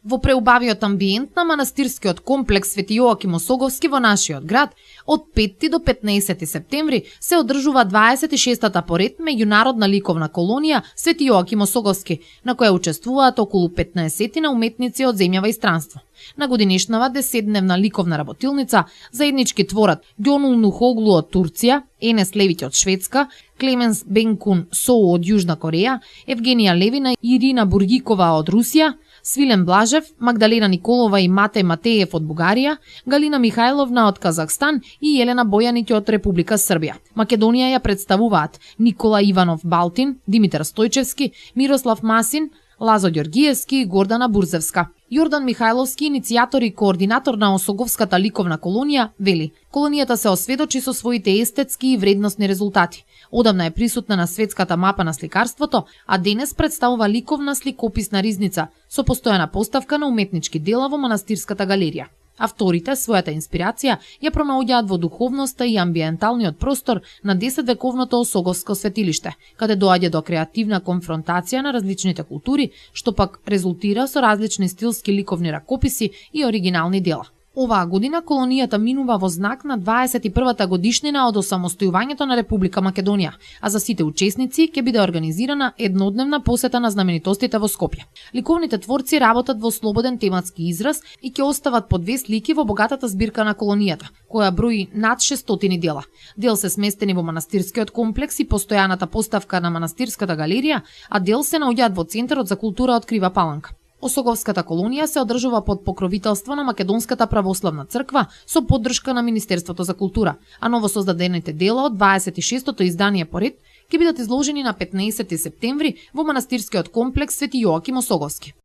Во преубавиот амбиент на манастирскиот комплекс Свети Јоаким Осоговски во нашиот град, од 5 до 15 септември се одржува 26-та поред меѓународна ликовна колонија Свети Јоаким Осоговски, на која учествуваат околу 15 на уметници од земјава и странство. На годинишнава 10-дневна ликовна работилница заеднички творат Гјонул Нухоглу од Турција, Енес Левиќ од Шведска, Клеменс Бенкун Соу од Јужна Кореја, Евгенија Левина и Ирина Бургикова од Русија, Свилен Блажев, Магдалена Николова и Матеј Матеев од Бугарија, Галина Михајловна од Казахстан и Елена Бојаниќ од Република Србија. Македонија ја представуваат Никола Иванов Балтин, Димитар Стојчевски, Мирослав Масин, Лазо Ѓоргиевски и Гордана Бурзевска. Јордан Михајловски, иницијатор и координатор на Осоговската ликовна колонија, вели: колонијата се осведочи со своите естетски и вредносни резултати. Одамна е присутна на светската мапа на сликарството, а денес представува ликовна сликописна ризница со постојана поставка на уметнички дела во манастирската галерија. Авторите својата инспирација ја пронаоѓаат во духовноста и амбиенталниот простор на 10-вековното Осоговско светилиште, каде доаѓа до креативна конфронтација на различните култури, што пак резултира со различни стилски ликовни ракописи и оригинални дела. Оваа година колонијата минува во знак на 21-та годишнина од осамостојувањето на Република Македонија, а за сите учесници ќе биде организирана еднодневна посета на знаменитостите во Скопје. Ликовните творци работат во слободен тематски израз и ќе остават по 2 слики во богатата збирка на колонијата, која брои над 600 дела. Дел се сместени во манастирскиот комплекс и постојаната поставка на манастирската галерија, а дел се наоѓаат во Центарот за култура од Крива Паланка. Осоговската колонија се одржува под покровителство на Македонската православна црква со поддршка на Министерството за култура, а новосоздадените дела од 26-то издание поред ќе бидат изложени на 15 септември во манастирскиот комплекс Свети Јоаким Осоговски.